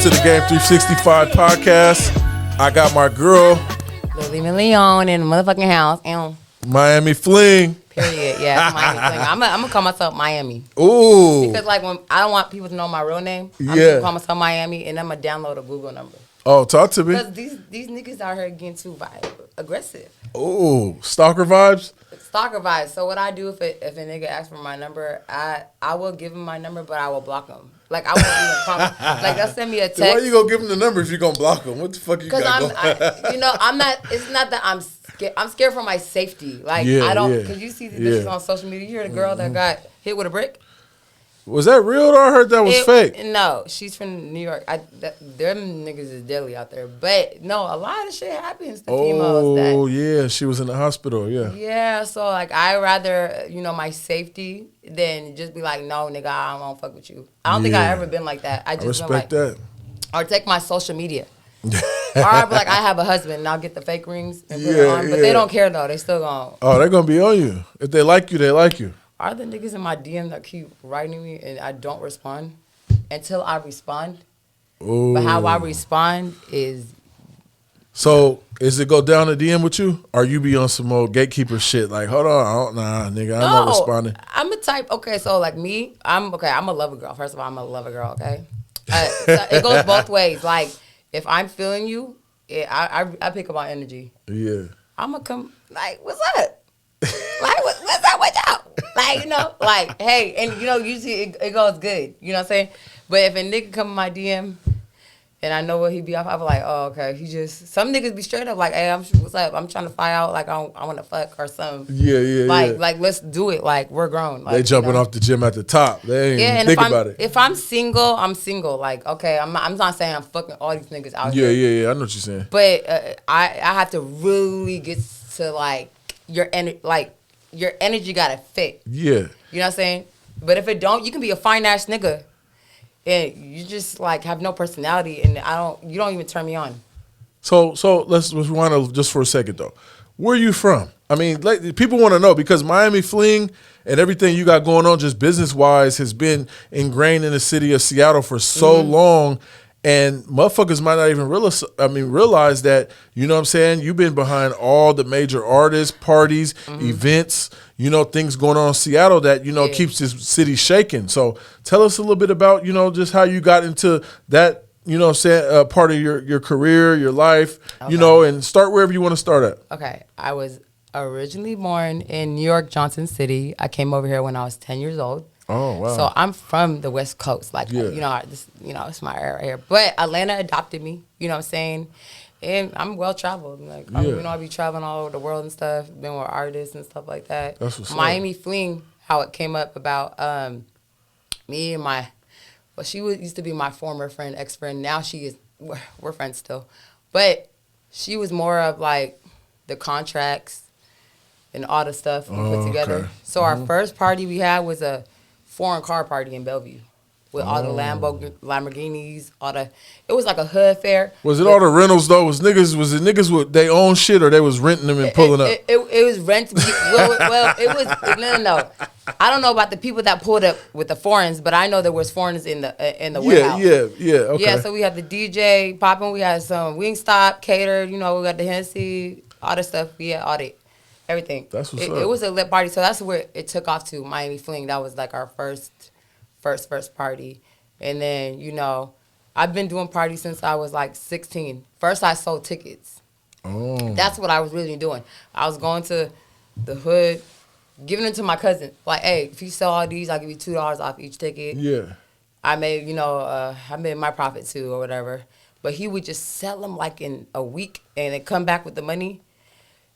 to the G.A.M.E 365 podcast. I got my girl, Lily Leon in the motherfucking house. Miami Fling. Period. Yeah, Miami Fling. I'm gonna call myself Miami. Ooh. Because like when I don't want people to know my real name, I'm Yeah. just gonna call myself Miami, and I'm gonna download a Google number. Oh, talk to me. Because these niggas out here getting too aggressive. Ooh, stalker vibes. Stalker vibes. So what I do if a nigga asks for my number, I will give him my number, but I will block him. Like I won't even call him. Like they'll send me a text. Why you gonna give him the number if you gonna block him? What the fuck you got going? I'm not. It's not that I'm scared. I'm scared for my safety. Like I don't. Because you see the bitches on social media. You hear the girl that got hit with a brick. Was that real or I heard that was fake? No, she's from New York. Them niggas is deadly out there. But no, a lot of shit happens to females. Oh yeah, she was in the hospital. Yeah. Yeah, so like I rather my safety than just be like, no nigga, I don't fuck with you. I don't think I ever been like that. I just respect that. Or take my social media. Or I'll be like, I have a husband and I'll get the fake rings and put it on. But they don't care though. They still gonna. Oh, they're gonna be on you. If they like you, they like you. Are the niggas in my DM that keep writing me and I don't respond until I respond? Ooh. But how I respond is... So, is it go down the DM with you? Or you be on some old gatekeeper shit? Like, hold on, nah, nigga, I'm not responding. I'm a type, okay, so like me, I'm a lover girl. First of all, I'm a lover girl, okay? So it goes both ways. Like, if I'm feeling you, I pick up on energy. Yeah. I'm going to come, like, what's up? Like, what's up with y'all? Like, like, hey, and usually it goes good. You know what I'm saying? But if a nigga come in my DM and I know what he be off, I be like, oh, okay. Some niggas be straight up like, hey, what's up? I'm trying to find out, like, I want to fuck or something. Yeah. Like, let's do it. Like, we're grown. Like, they jumping off the gym at the top. They ain't even think about it. If I'm single, I'm single. Like, okay, I'm not saying I'm fucking all these niggas out here. Yeah. I know what you're saying. But I have to really get to, like, your energy gotta fit. Yeah. You know what I'm saying? But if it don't, you can be a fine ass nigga and you just like have no personality and you don't even turn me on. So let's rewind just for a second though. Where are you from? I mean, like, people want to know because Miami Fling and everything you got going on just business wise has been ingrained in the city of Seattle for so long. And motherfuckers might not even realize that, you know what I'm saying, you've been behind all the major artists, parties, events, things going on in Seattle that, keeps this city shaking. So tell us a little bit about, just how you got into that, part of your career, your life, and start wherever you want to start at. Okay. I was originally born in New York, Johnson City. I came over here when I was 10 years old. Oh, wow. So I'm from the West Coast. Like, it's my area right here. But Atlanta adopted me, you know what I'm saying? And I'm well-traveled. Like, I be traveling all over the world and stuff, been with artists and stuff like that. That's what's Miami Fling, how it came up about me and she used to be my former friend, ex-friend. Now we're friends still. But she was more of, like, the contracts and all the stuff we put together. Okay. So our first party we had was a foreign car party in Bellevue with all the Lamborghinis, it was like a hood fair. Was it all the rentals though? Was it niggas with their own shit or they was renting them and pulling up? It was rent. Well, it was no. I don't know about the people that pulled up with the foreigners, but I know there was foreigners in the warehouse. Yeah. Okay. Yeah, so we had the DJ popping. We had some Wingstop catered. We got the Hennessy, all the stuff. We had all the everything. That's what's up. It was a lit party, so that's where it took off to Miami Fling. That was like our first party. And then, I've been doing parties since I was like 16. First, I sold tickets. Oh. That's what I was really doing. I was going to the hood, giving them to my cousin. Like, hey, if you sell all these, I'll give you $2 off each ticket. Yeah. I made, I made my profit too or whatever. But he would just sell them like in a week and then come back with the money.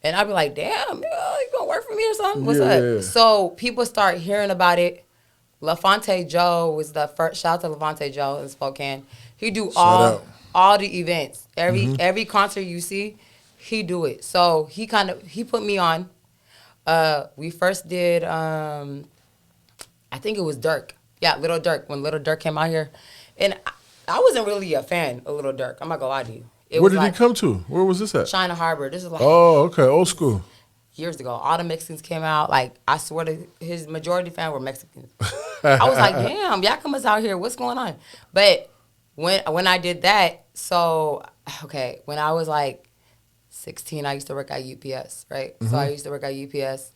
And I'd be like, damn, you gonna work for me or something? What's up? So people start hearing about it. LaFonte Joe was the first. Shout out to LaFonte Joe in Spokane. He do all the events. Every concert you see, he do it. So he put me on. We first did, I think it was Dirk. Yeah, Little Dirk. When Little Dirk came out here. And I wasn't really a fan of Little Dirk. I'm not gonna lie to you. Where did he come to? Where was this at? China Harbor. This is like okay, old school. Years ago, all the Mexicans came out. Like, I swear to his majority fan were Mexicans. I was like, damn, y'all come us out here. What's going on? But when I did that, so okay, when I was like 16, I used to work at UPS, right? So I used to work at UPS.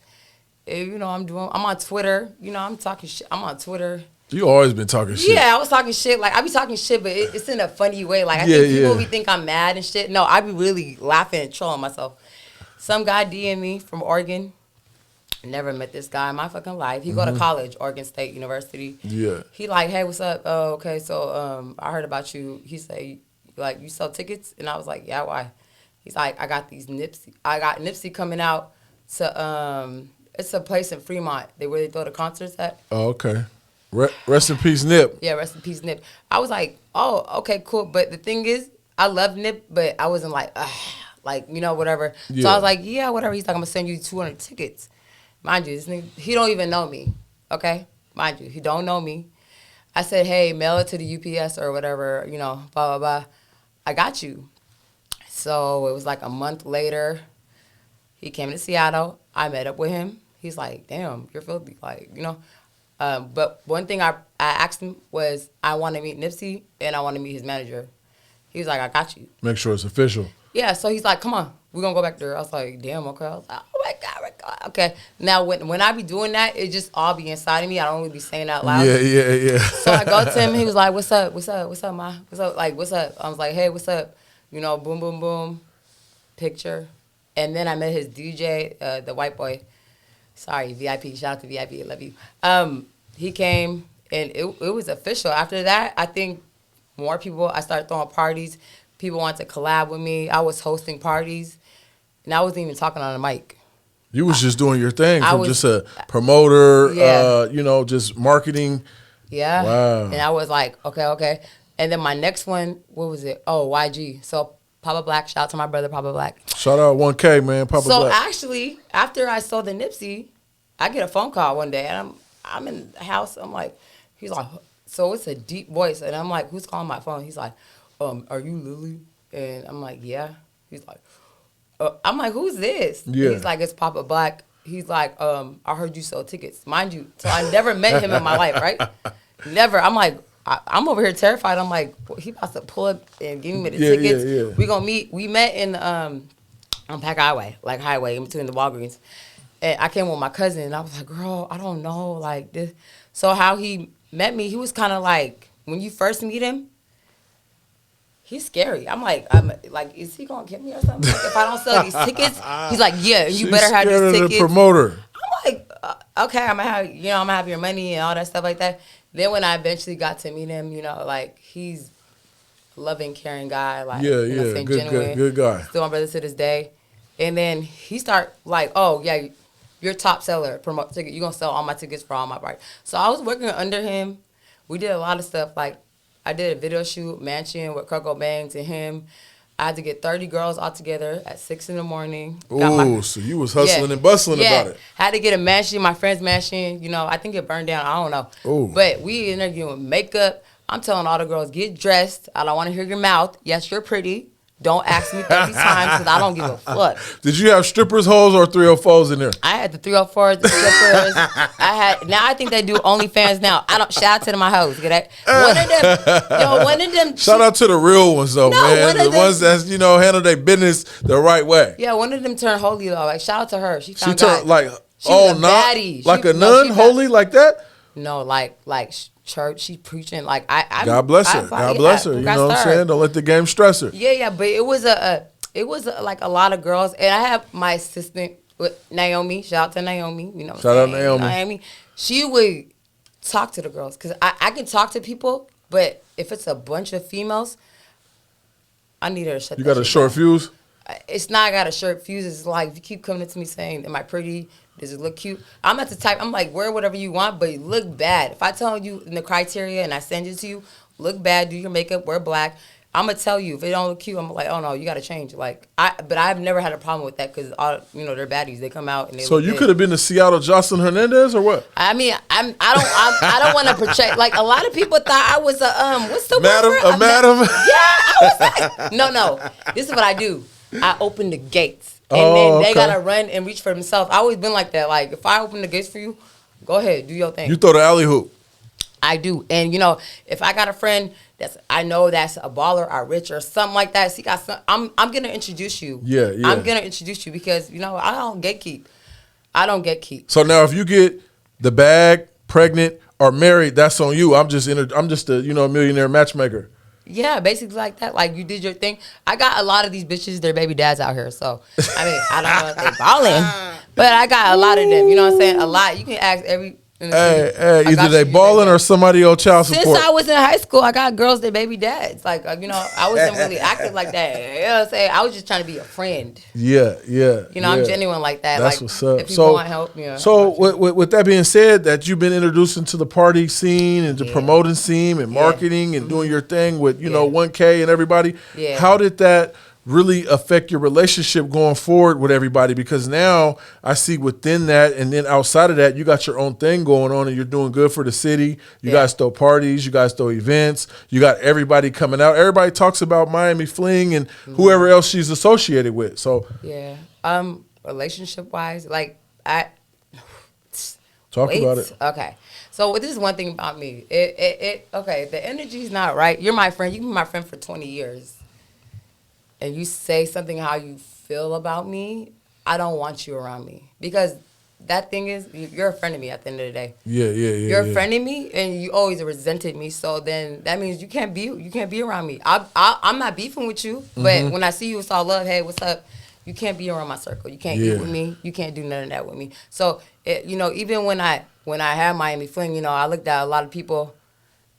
And, I'm on Twitter. I'm talking shit. I'm on Twitter. You always been talking shit. Yeah, I was talking shit. Like, I be talking shit, but it's in a funny way. Like, I think people be think I'm mad and shit. No, I be really laughing and trolling myself. Some guy DM me from Oregon. Never met this guy in my fucking life. He go to college, Oregon State University. Yeah. He like, hey, what's up? Oh, okay, so I heard about you. He say, like, you sell tickets? And I was like, yeah, why? He's like, I got Nipsey coming out to it's a place in Fremont. Where they throw the concerts at. Oh, okay. Rest in peace, Nip. Yeah, rest in peace, Nip. I was like, oh, okay, cool. But the thing is, I love Nip, but I wasn't like, whatever. Yeah. So I was like, yeah, whatever. He's like, I'm gonna send you 200 tickets. Mind you, this nigga, he don't even know me, okay? Mind you, he don't know me. I said, hey, mail it to the UPS or whatever, blah, blah, blah. I got you. So it was like a month later. He came to Seattle. I met up with him. He's like, damn, you're filthy, but one thing I asked him was, I want to meet Nipsey and I want to meet his manager. He was like, I got you. Make sure it's official. Yeah, so he's like, come on, we're going to go back there. I was like, damn, okay. I was like, oh my God. Okay. Now, when I be doing that, it just all be inside of me. I don't really be saying that loud. Yeah. So I go to him, he was like, what's up, ma? What's up? Like, what's up? I was like, hey, what's up? Boom, boom, boom, picture. And then I met his DJ, the white boy. Sorry, VIP. Shout out to VIP. I love you. He came, and it was official. After that, I think more people, I started throwing parties. People wanted to collab with me. I was hosting parties, and I wasn't even talking on the mic. You was just doing your thing from just a promoter, just marketing. Yeah. Wow. And I was like, okay. And then my next one, what was it? Oh, YG. So Papa Black, shout out to my brother, Papa Black. Shout out 1K, man, Papa Black. So actually, after I saw the Nipsey, I get a phone call one day, and I'm in the house. I'm like, he's like, so it's a deep voice, and I'm like, who's calling my phone? He's like, are you Lily? And I'm like, yeah. He's like, I'm like, who's this? Yeah. He's like, it's Papa Black. He's like, I heard you sell tickets. Mind you, so I never met him in my life, right? Never. I'm like, I'm over here terrified. I'm like, he about to pull up and give me the tickets. Yeah. We gonna meet. We met in on Pack Highway, in between the Walgreens. And I came with my cousin, and I was like, girl, I don't know, like this. So how he met me, he was kind of like, when you first meet him, he's scary. I'm like, is he gonna get me or something? Like, if I don't sell these tickets, he's like, yeah, you better have these tickets. The promoter. I'm like, okay, I'm gonna have your money and all that stuff like that. Then when I eventually got to meet him, he's a loving, caring guy. Like, good guy. Still my brother to this day. And then he start like, oh yeah, you're top seller, promote ticket. You're gonna sell all my tickets for all my parties. So I was working under him. We did a lot of stuff. Like, I did a video shoot, Mansion with Coco Bangs and him. I had to get 30 girls all together at 6 in the morning. Ooh, so you was hustling and bustling about it. Had to get a mansion, my friend's mansion. I think it burned down. I don't know. Ooh. But we in there doing makeup. I'm telling all the girls, get dressed. I don't want to hear your mouth. Yes, you're pretty. Don't ask me 30 times because I don't give a fuck. Did you have strippers, hoes, or 304s in there? I had the 304s, the strippers. Now I think they do OnlyFans now. I don't shout out to my hoes. Get that? One of them. Shout out to the real ones though, man. The ones that's handle their business the right way. Yeah, one of them turned holy though. Like, shout out to her. She turned baddie. Like a nun, holy like that? No, like church. She preaching like I. God bless her. God bless her. You know what I'm saying? Don't let the game stress her. Yeah. But it was like a lot of girls, and I have my assistant with Naomi. Shout out to Naomi. Shout out Naomi. She would talk to the girls because I can talk to people, but if it's a bunch of females, I need her to shut. You got a short fuse? It's not got a short fuse. It's like if you keep coming to me saying, "Am I pretty? Does it look cute?" I'm at the type. I'm like, wear whatever you want, but look bad. If I tell you in the criteria and I send it to you, look bad, do your makeup, wear black. I'm gonna tell you if it don't look cute. I'm like, oh no, you gotta change. But I've never had a problem with that because they're baddies. They come out and they. So you could have been the Seattle Jocelyn Hernandez or what? I mean, I don't want to portray like a lot of people thought I was what's the madam word? Madam. Yeah, I was like, no. This is what I do. I open the gates. And then they gotta run and reach for themselves. I always been like that. Like, if I open the gates for you, go ahead, do your thing. You throw the alley hoop. I do. And if I got a friend I know that's a baller or rich or something like that. See, got some, I'm gonna introduce you. Yeah, yeah. I'm gonna introduce you because I don't gatekeep. I don't gatekeep. So now, if you get the bag, pregnant, or married, that's on you. I'm just a millionaire matchmaker. Yeah, basically like that. Like you did your thing. I got a lot of these bitches, their baby dads out here. So I mean, I don't know if they balling, but I got a lot of them. You know what I'm saying? A lot. You can ask every. Hey, either they balling or somebody on child support. Since I was in high school, I got girls that baby dads. Like I wasn't really acting like that. You know what I'm saying? I was just trying to be a friend. Yeah. I'm genuine like that. That's like, what's up. If people want help, So with that being said, that you've been introduced into the party scene and the promoting scene and marketing and doing your thing with 1K and everybody. Yeah. How did that really affect your relationship going forward with everybody? Because now I see within that and then outside of that, you got your own thing going on and you're doing good for the city. You guys throw parties, you guys throw events, you got everybody coming out. Everybody talks about Miami Fling and whoever else she's associated with. So relationship wise, like I talk about it. Okay. So this is one thing about me. The energy's not right. You're my friend. You can be my friend for 20 years. And you say something how you feel about me, I don't want you around me. Because that thing is, you're a friend of me at the end of the day. Yeah. You're a friend of me, and you always resented me. So then that means you can't be around me. I'm not beefing with you, but when I see you, it's all love. Hey, what's up? You can't be around my circle. You can't eat with me. You can't do none of that with me. So even when I had Miami Fling, I looked at a lot of people,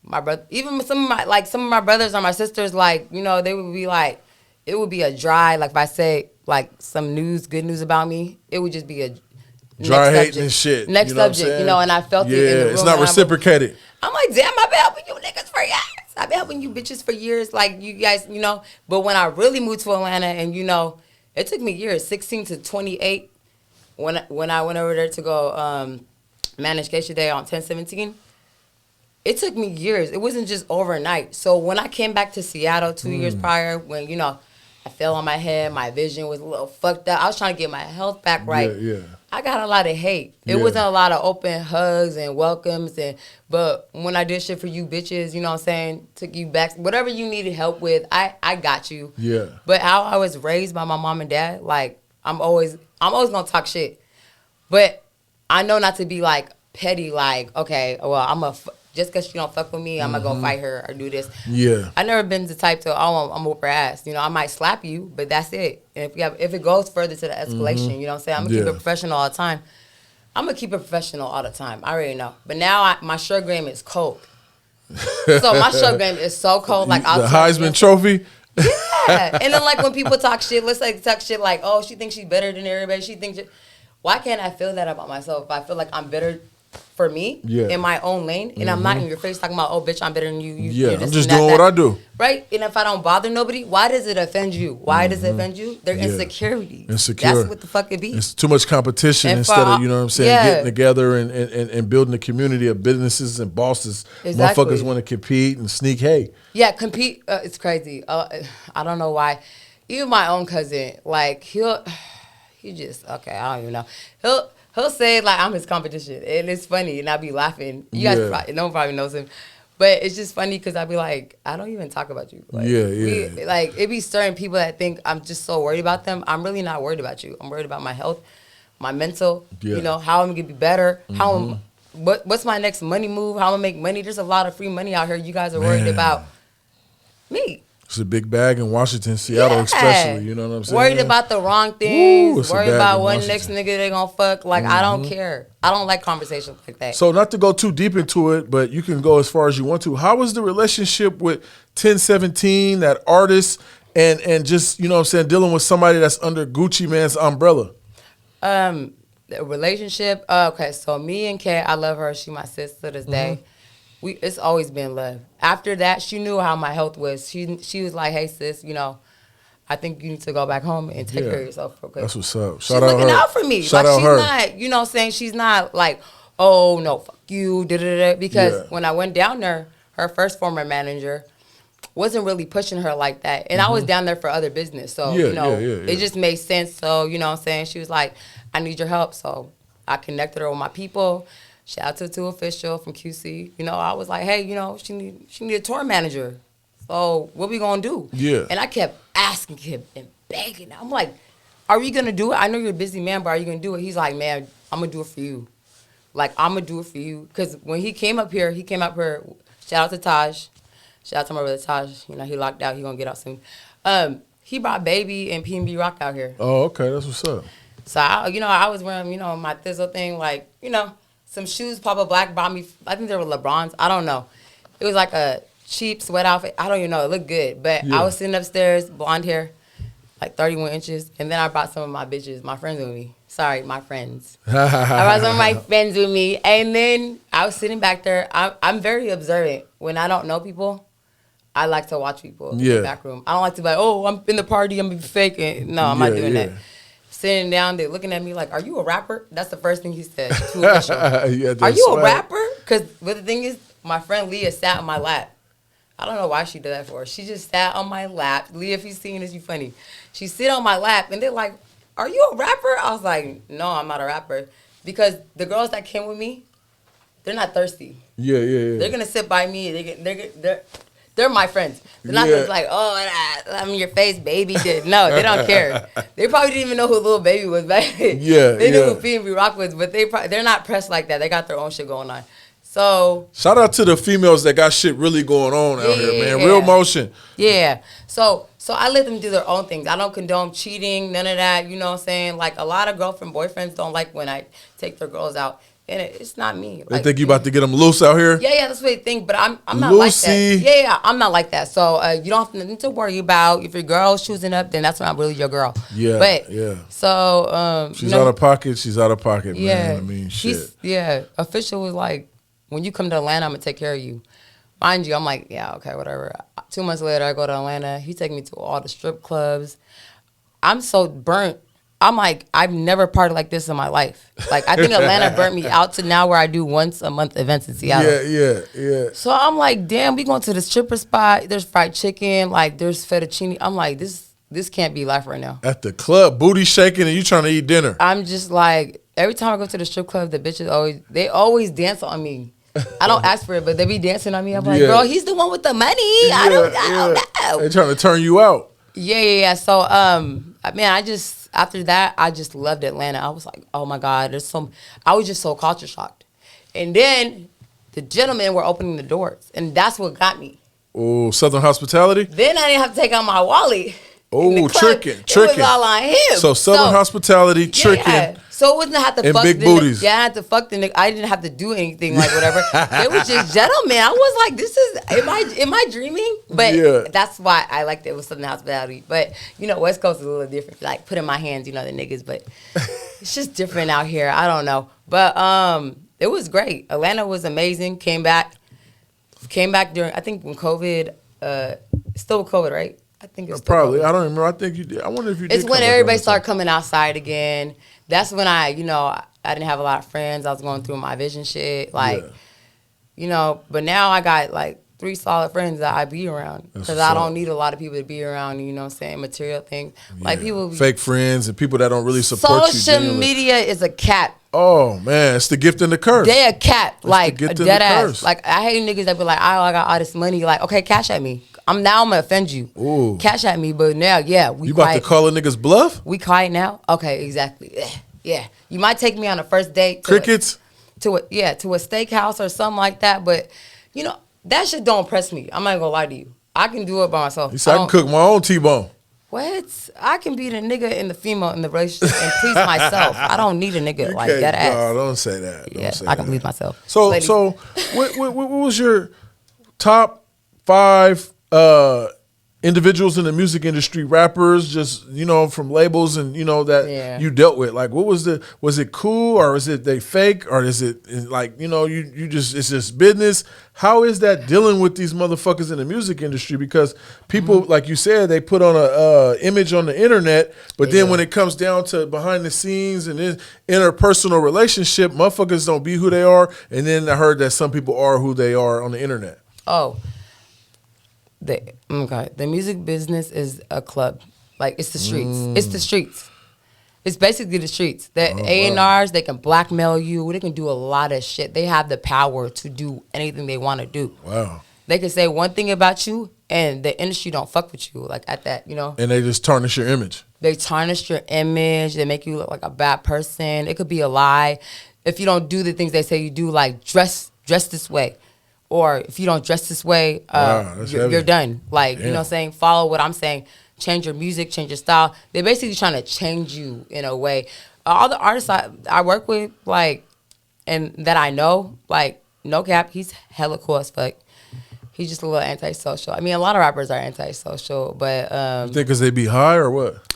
my brother, even some of my brothers or my sisters, they would be like. It would be a dry, like if I say like some good news about me, it would just be a dry hating and shit. Next subject, and I felt it in the room. It's not reciprocated. I'm like, damn, I've been helping you niggas for years. I've been helping you bitches for years, like you guys, But when I really moved to Atlanta and, it took me years, 16 to 28, when I went over there to go manage Geisha Day on 10/17, it took me years. It wasn't just overnight. So when I came back to Seattle 2 years prior, when, I fell on my head. My vision was a little fucked up. I was trying to get my health back right. Yeah. I got a lot of hate. It wasn't a lot of open hugs and welcomes. But when I did shit for you bitches, you know what I'm saying, took you back, whatever you needed help with, I got you. Yeah. But how I was raised by my mom and dad, like, I'm always going to talk shit. But I know not to be, like, petty, like, okay, well, just because she don't fuck with me, I'm going to go fight her or do this. Yeah. I never been the type to, I'm going to whoop her ass. I might slap you, but that's it. And if it goes further to the escalation, you know what I'm saying? I'm going to keep it professional all the time. I'm going to keep it professional all the time. I already know. But now my shirt game is cold. So my shirt game is so cold. Like the Heisman Trophy? Yeah. And then like when people talk shit, talk shit like, oh, she thinks she's better than everybody. Why can't I feel that about myself? If I feel like I'm better for me in my own lane, and I'm not in your face talking about, oh, bitch, I'm better than you. I'm just doing what I do. Right? And if I don't bother nobody, why does it offend you? Why does it offend you? Their insecurity. Insecure. That's what the fuck it be. It's too much competition instead of, getting together and building a community of businesses and bosses. Exactly. Motherfuckers want to compete and sneak hate. Yeah, compete. It's crazy. I don't know why. Even my own cousin, like, I don't even know. He'll say, like, I'm his competition. And it's funny. And I'll be laughing. You guys no one probably knows him. But it's just funny because I'll be like, I don't even talk about you. Like, it be certain people that think I'm just so worried about them. I'm really not worried about you. I'm worried about my health, my mental, how I'm going to be better, what's my next money move, how I'm going to make money. There's a lot of free money out here. You guys are worried about me. It's a big bag in Washington, Seattle especially, you know what I'm saying? Worried about the wrong things, worried about what next nigga they gonna fuck. Like, I don't care. I don't like conversations like that. So not to go too deep into it, but you can go as far as you want to. How was the relationship with 10/17, that artist, and just, you know what I'm saying, dealing with somebody that's under Gucci Mane's umbrella? The relationship, okay, so me and Kay, I love her. She my sister to this day. It's always been love. After that, she knew how my health was. She was like, hey, sis, I think you need to go back home and take care of yourself. Okay? That's what's up. She's looking out for me. Shout like, out she's her. not, you know what I'm saying? She's not like, oh, no, fuck you, da-da-da. Because when I went down there, her first former manager wasn't really pushing her like that. And I was down there for other business. So, it just made sense. So, you know what I'm saying? She was like, I need your help. So I connected her with my people. Shout out to Official from QC. I was like, hey, she need a tour manager. So what we gonna do? Yeah. And I kept asking him and begging. I'm like, are you gonna do it? I know you're a busy man, but are you gonna do it? He's like, man, I'm gonna do it for you. Like, I'm gonna do it for you. Cause when he came up here, shout out to Taj. Shout out to my brother Taj. You know, he locked out. He gonna get out soon. He brought Baby and P&B Rock out here. Oh, okay. That's what's up. So, I was wearing, my Thizzle thing, like, some shoes Papa Black bought me. I think they were LeBrons. I don't know. It was like a cheap sweat outfit. I don't even know. It looked good. But I was sitting upstairs, blonde hair, like 31 inches. And then I brought some of my bitches, my friends with me. Sorry, my friends. I brought some of my friends with me. And then I was sitting back there. I'm very observant. When I don't know people, I like to watch people in the back room. I don't like to be like, oh, I'm in the party, I'm going to be fake. No, I'm not doing that. Sitting down, they're looking at me like, are you a rapper? That's the first thing he said. Are you a rapper? Because the thing is, my friend Leah sat on my lap. I don't know why she did that for. She just sat on my lap. Leah, if you've seen this, you funny. She sit on my lap, and they're like, are you a rapper? I was like, no, I'm not a rapper. Because the girls that came with me, they're not thirsty. Yeah. They're going to sit by me. They're my friends. They're not just like, oh, I'm in your face, baby. No, they don't care. They probably didn't even know who Lil Baby was back then. They knew who P&B Rock was, but they're not pressed like that. They got their own shit going on. So shout out to the females that got shit really going on out here, man. Real motion. Yeah. So I let them do their own things. I don't condone cheating, none of that. You know what I'm saying? Like, a lot of girlfriend, boyfriends don't like when I take their girls out. And it's not me. They think you about to get them loose out here? Yeah, that's what they think. But I'm not like that. Yeah, I'm not like that. So you don't have nothing to worry about. If your girl's choosing up, then that's not really your girl. Yeah. So she's out of pocket. She's out of pocket, yeah, man. I mean, shit. Official was like, when you come to Atlanta, I'm gonna take care of you. Mind you, I'm like, yeah, okay, whatever. 2 months later, I go to Atlanta. He take me to all the strip clubs. I'm so burnt. I'm like, I've never partied like this in my life. Like, I think Atlanta burnt me out to now where I do once a month events in Seattle. Yeah. So I'm like, damn, we going to the stripper spot. There's fried chicken. Like, there's fettuccine. I'm like, this can't be life right now. At the club, booty shaking, and you trying to eat dinner. I'm just like, every time I go to the strip club, the bitches always dance on me. I don't ask for it, but they be dancing on me. I'm like, girl, he's the one with the money. I don't know. They trying to turn you out. Yeah. So, after that, I just loved Atlanta. I was like, oh my God, I was just so culture shocked. And then the gentlemen were opening the doors, and that's what got me. Oh, Southern hospitality? Then I didn't have to take out my wallet. Oh, tricking. It was all on him. So Southern hospitality, tricking. Yeah. So it wasn't have to and fuck big the booties. Yeah, I had to fuck the nigga. I didn't have to do anything like whatever. They were just gentlemen. I was like, this is am I dreaming? But that's why I liked it with Southern hospitality. But West Coast is a little different. Like, put in my hands, the niggas, but it's just different out here. I don't know. But it was great. Atlanta was amazing. Came back during, I think, when COVID, still with COVID, right? I think it's probably. COVID. I don't remember. I think you did. I wonder if you did. It's when everybody started coming outside again. That's when I didn't have a lot of friends. I was going through my vision shit. Like, but now I got like 3 solid friends that I be around. Because I don't need a lot of people to be around, material things. Like, people. Fake friends and people that don't really support you. Social media is a cap. Oh, man. It's the gift and the curse. They a cap. It's like, the gift a and dead the ass. curse. Like, I hate niggas that be like, oh, I got all this money. Like, okay, cash at me. I'm going to offend you. Ooh. Cash at me. But now, we You about quiet. to call a nigga's bluff? We quiet now? Okay, exactly. Yeah. You might take me on a first date. Crickets? To a steakhouse or something like that. But, that shit don't impress me. I'm not going to lie to you. I can do it by myself. You said I can cook my own T-bone. What? I can be the nigga and the female in the relationship and please myself. I don't need a nigga like that ass. No, don't say that. Yeah, I can please myself. So what was your top 5 individuals in the music industry, rappers, just from labels and that you dealt with? Like, what was it cool, or is it they fake, or is it like you just, it's just business? How is that dealing with these motherfuckers in the music industry? Because people, like you said, they put on a image on the internet, but then when it comes down to behind the scenes and interpersonal relationship, motherfuckers don't be who they are. And then I heard that some people are who they are on the internet. Oh. The music business is a club. Like, it's the streets. It's the streets. It's basically the streets. The A&Rs, they can blackmail you. They can do a lot of shit. They have the power to do anything they want to do. Wow. they can say one thing about you, and the industry don't fuck with you like at that, you know. And they just tarnish your image. They tarnish your image. They make you look like a bad person. It could be a lie. If you don't do the things they say you do, like dress this way, or if you don't dress this way, you're done. Like, you know what I'm saying? Follow what I'm saying. Change your music, change your style. They're basically trying to change you in a way. All the artists I work with, like, and that I know, like, no cap, he's hella cool as fuck. He's just a little antisocial. I mean, a lot of rappers are antisocial, but you think because they be high or what?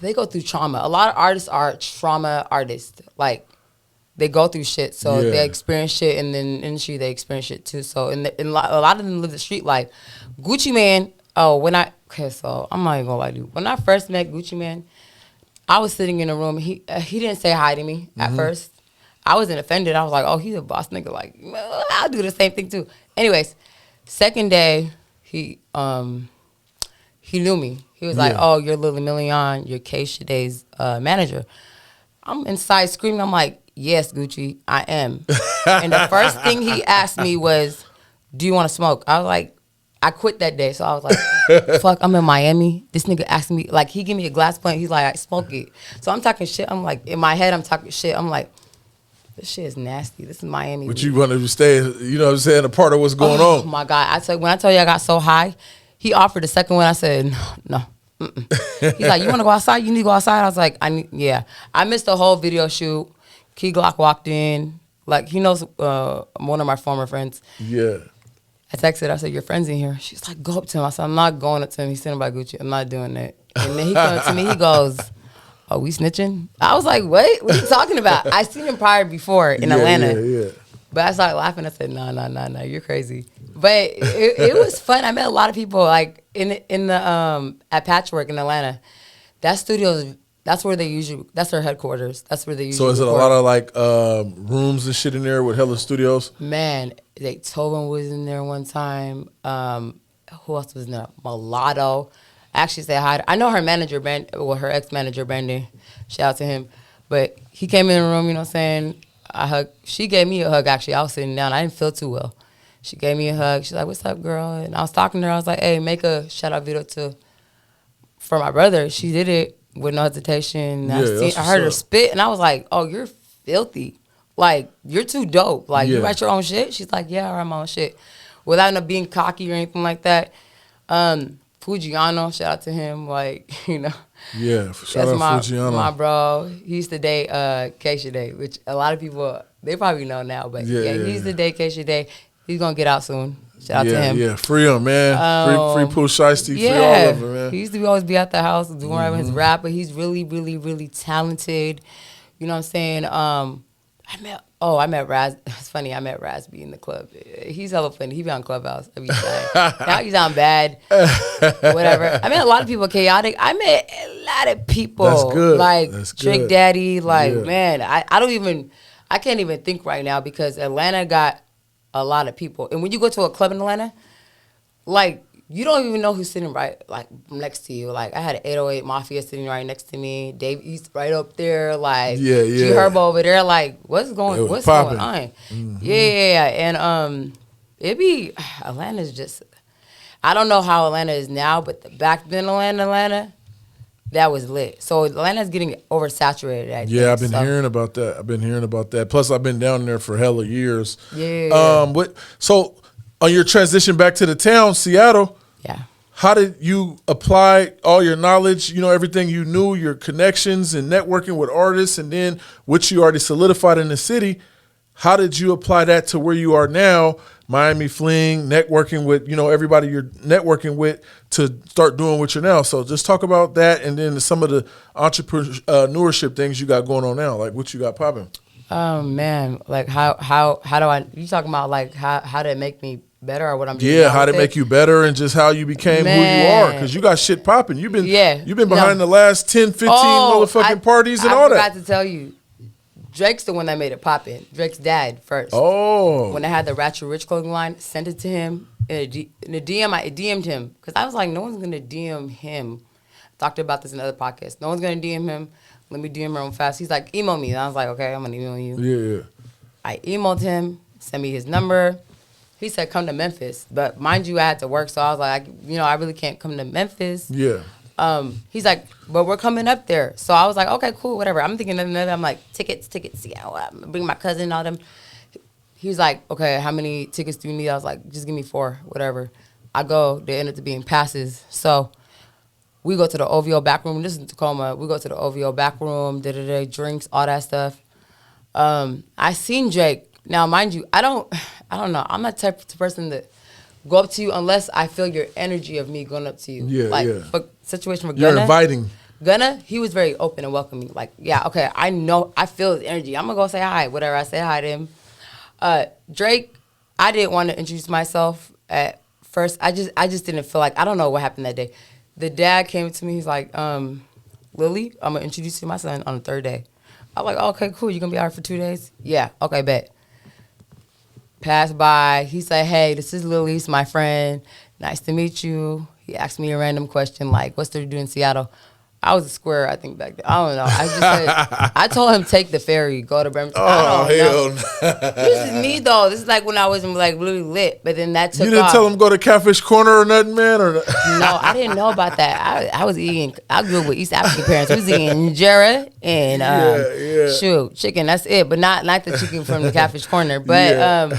They go through trauma. A lot of artists are trauma artists. Like, they go through shit, so they experience shit, and then in the industry they experience shit too. So, and a lot of them live the street life. Gucci Mane. So I'm not even gonna lie to you. When I first met Gucci Mane, I was sitting in a room. He didn't say hi to me at first. I wasn't offended. I was like, oh, he's a boss nigga. Like, I'll do the same thing too. Anyways, second day, he knew me. He was like, oh, you're Lily Million. You're K-Shade's manager. I'm inside screaming. I'm like, yes, Gucci, I am. And the first thing he asked me was, do you want to smoke? I was like, I quit that day. So I was like, fuck, I'm in Miami. This nigga asked me, like, he gave me a glass point. He's like, I smoke it. So I'm talking shit. I'm like, in my head, I'm talking shit. I'm like, this shit is nasty. This is Miami. But you wanted to stay, you know what I'm saying, a part of what's going on. Oh, my God. When I tell you I got so high, he offered the second one. I said, no. He's like, you want to go outside? You need to go outside? I was like, yeah. I missed the whole video shoot. Key Glock walked in. Like, he knows one of my former friends. Yeah. I texted her. I said, your friend's in here. She's like, go up to him. I said, I'm not going up to him. He's sitting by Gucci. I'm not doing that. And then he comes to me. He goes, oh, we snitching? I was like, what? What are you talking about? I seen him prior before in Atlanta. Yeah. But I started laughing. I said, no, you're crazy. But it was fun. I met a lot of people, like, in the at Patchwork in Atlanta. That studio, that's where they usually, that's their headquarters. That's where they usually So is it record. a lot of, like, rooms and shit in there with hella studios? Man, Tobin was in there one time. Who else was in there? Mulatto. I actually said hi. I know her manager, her ex-manager, Brandon. Shout out to him. But he came in the room, you know what I'm saying? I hugged. She gave me a hug, actually. I was sitting down. I didn't feel too well. She gave me a hug. She's like, what's up, girl? And I was talking to her. I was like, hey, make a shout-out video for my brother. She did it with no hesitation. I heard her spit, and I was like, oh, you're filthy. Like, you're too dope. Like, you write your own shit? She's like, yeah, I write my own shit. Without being cocky or anything like that. Fujiano, shout out to him. Like, you know. Yeah, shout out Fujiano. My bro. He used to date K-Shade, which a lot of people, they probably know now. But he used to date K-Shade. He's going to get out soon. Shout out to him. Yeah, free him, man. Free Pooh Shiesty, free all of them, man. He used to always be at the house doing his rap, but he's really, really, really talented. You know what I'm saying? I met Raz. It's funny, I met Razby in the club. He's hella funny. He be on Clubhouse every time. Now he's on Bad. Whatever. I met a lot of people chaotic. I met a lot of people. That's good. Like That's Trick good. Daddy. Like, man, I can't even think right now because Atlanta got a lot of people. And when you go to a club in Atlanta, like, you don't even know who's sitting right, like, next to you. Like, I had an 808 Mafia sitting right next to me. Dave East right up there. Like, G Herbo over there. Like, what's going on? Mm-hmm. Yeah. And Atlanta's just, I don't know how Atlanta is now, but back then Atlanta, that was lit. So Atlanta's getting oversaturated. I think. I've been hearing about that. Plus, I've been down there for hella years. Yeah. So on your transition back to the town, Seattle, how did you apply all your knowledge, you know, everything you knew, your connections and networking with artists, and then what you already solidified in the city? How did you apply that to where you are now, Miami Fling, networking with, you know, everybody you're networking with to start doing what you're now? So just talk about that, and then some of the entrepreneurship things you got going on now, like what you got popping. Oh man, like how do I? You talking about like how did it make me better or what I'm doing? Yeah, how did it make you better and just how you became who you are? Because you got shit popping. You've been behind the last 10, 15 motherfucking parties and all that. I forgot to tell you, Drake's the one that made it poppin'. Drake's dad first. Oh. When I had the Ratchet Rich clothing line, sent it to him in a DM. I DM'd him because I was like, no one's gonna DM him. I talked about this in other podcasts. No one's gonna DM him. Let me DM him fast. He's like, email me. And I was like, okay, I'm gonna email you. Yeah. I emailed him, sent me his number. He said, come to Memphis. But mind you, I had to work, so I was like, I really can't come to Memphis. Yeah. He's like, but we're coming up there. So I was like, okay, cool, whatever. I'm thinking of another. I'm like, tickets. Yeah, I'm bring my cousin, all them. He's like, okay, how many tickets do you need? I was like, just give me 4, whatever. I go. They end up being passes. So we go to the OVO back room. This is in Tacoma. We go to the OVO back room, drinks, all that stuff. I seen Drake. Now, mind you, I don't know. I'm not the type of person that go up to you unless I feel your energy of me going up to you. Yeah, like, yeah. For situation with You're Gunna. inviting. Gunna, he was very open and welcoming. Like, yeah, okay, I know, I feel his energy. I'm going to go say hi, whatever. I say hi to him. Drake, I didn't want to introduce myself at first. I just didn't feel like, I don't know what happened that day. The dad came to me, he's like, Lily, I'm going to introduce you to my son on the 3rd day. I'm like, oh, okay, cool. You going to be out for 2 days? Yeah, okay, bet. Passed by. He said, hey, this is Lily. He's my friend. Nice to meet you. He asked me a random question like, what's there to do in Seattle? I was a square, I think, back then. I don't know. I just said, I told him, take the ferry, go to Bremerton. Oh, hell no. This is me, though. This is like when I was like really lit, but then that took off. You didn't tell him go to Catfish Corner or nothing, man? Or No, I didn't know about that. I was eating, I grew up with East African parents. We was eating injera and chicken. That's it, but not the chicken from the Catfish Corner. But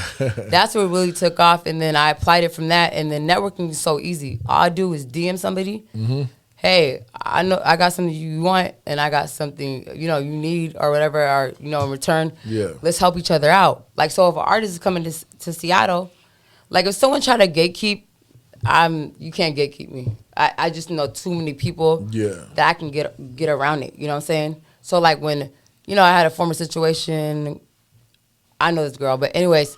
that's what really took off, and then I applied it from that, and then networking is so easy. All I do is DM somebody. Mm-hmm. Hey, I know I got something you want, and I got something you need or whatever, or in return. Yeah. Let's help each other out. Like, so if an artist is coming to Seattle, like if someone try to gatekeep, you can't gatekeep me. I just know too many people that I can get around it. You know what I'm saying? So like when I had a former situation, I know this girl, but anyways,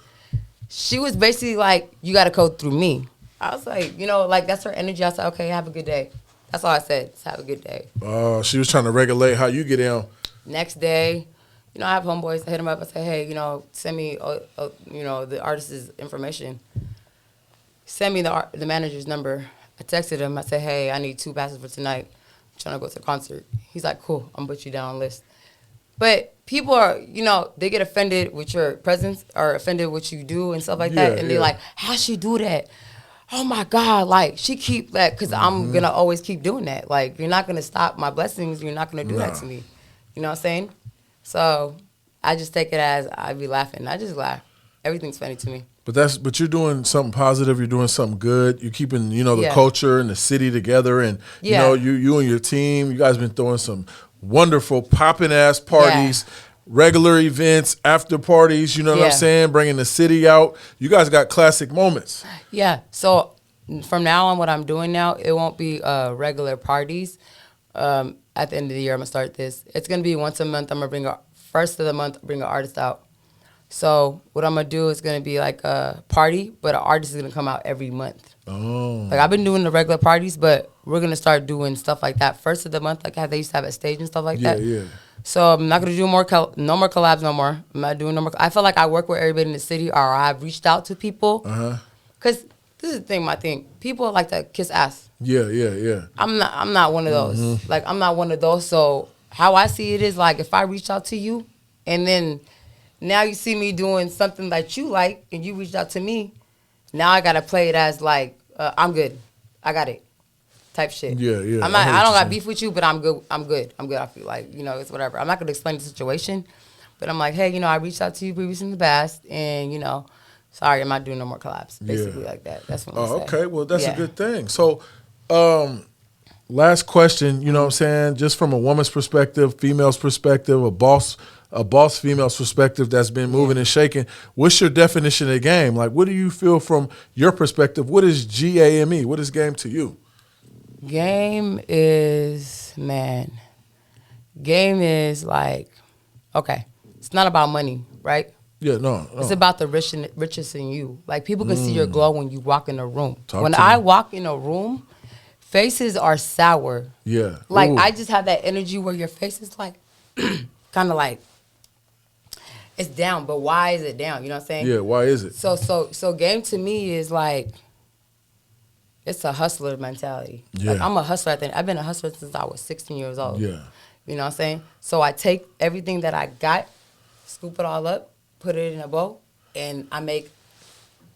she was basically like, you got to go through me. I was like, like that's her energy. I said, okay, have a good day. That's all I said. Just have a good day. Oh, she was trying to regulate how you get down. Next day, I have homeboys. I hit them up. I say, hey, send me, the artist's information. Send me the manager's number. I texted him. I said, hey, I need 2 passes for tonight. I'm trying to go to a concert. He's like, cool. I'm going to put you down on the list. But people are, they get offended with your presence or offended with what you do and stuff like that. And they're like, how'd she do that? Oh my God, like she keep that, because I'm going to always keep doing that. Like, you're not going to stop my blessings. You're not going to do that to me. You know what I'm saying? So I just take it as I be laughing. I just laugh. Everything's funny to me. But you're doing something positive. You're doing something good. You're keeping, the culture and the city together. And, you and your team, you guys been throwing some wonderful popping ass parties. Yeah. Regular events, after parties, you know what I'm saying? Bringing the city out. You guys got classic moments. Yeah. So from now on, what I'm doing now, it won't be regular parties. At the end of the year, I'm going to start this. It's going to be once a month. I'm going to first of the month, bring an artist out. So what I'm going to do is going to be like a party, but an artist is going to come out every month. Oh. Like I've been doing the regular parties, but we're going to start doing stuff like that first of the month, like how they used to have a stage and stuff like that. Yeah. So I'm not going to do no more collabs no more. I'm not doing no more. I feel like I work with everybody in the city, or I've reached out to people. Because this is the thing, my thing. People like to kiss ass. Yeah. I'm not one of those. Mm-hmm. Like, I'm not one of those. So how I see it is like, if I reach out to you and then now you see me doing something that you like and you reached out to me, now I got to play it as like, I'm good. I got it. Type shit. Yeah. I don't got beef with you, but I'm good. I feel like, it's whatever. I'm not going to explain the situation, but I'm like, hey, I reached out to you previously in the past, and, sorry, I'm not doing no more collabs. Basically like that. That's what I'm saying. Okay. Well, that's a good thing. So, last question, what I'm saying, just from a woman's perspective, female's perspective, a boss female's perspective that's been moving and shaking, what's your definition of game? Like, what do you feel from your perspective? What is G.A.M.E? What is game to you? Game is like, okay, it's not about money, right? Yeah, no. It's about the richest in you. Like, people can see your glow when you walk in a room. When I walk in a room, faces are sour. Yeah. Like, I just have that energy where your face is like, kind of like, it's down, but why is it down? You know what I'm saying? Yeah, why is it? So game to me is like, it's a hustler mentality. Yeah. Like, I'm a hustler. I've been a hustler since I was 16 years old. Yeah. You know what I'm saying? So I take everything that I got, scoop it all up, put it in a bowl, and I make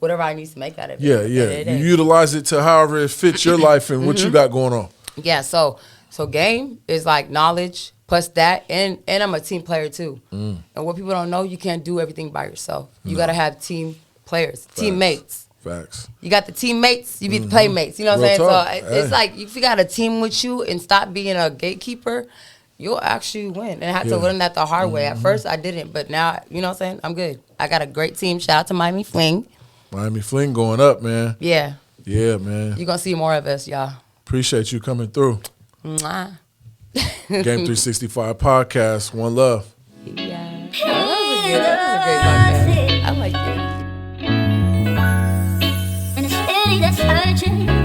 whatever I need to make out of it. Yeah, yeah. You utilize it to however it fits your life and what you got going on. Yeah, so G.A.M.E is like knowledge plus that, and I'm a team player too. And what people don't know, you can't do everything by yourself. You got to have team players, teammates. Facts. You got the teammates, you be the playmates. You know what I'm saying? Talk. So it's like if you got a team with you and stop being a gatekeeper, you'll actually win. And I had to learn that the hard way. At first, I didn't, but now, you know what I'm saying? I'm good. I got a great team. Shout out to Miami Fling. Miami Fling going up, man. Yeah. Yeah, man. You're going to see more of us, y'all. Appreciate you coming through. Mwah. Game 365 podcast. One love. Yeah. That was a great podcast. I like it. And it's that's urgent.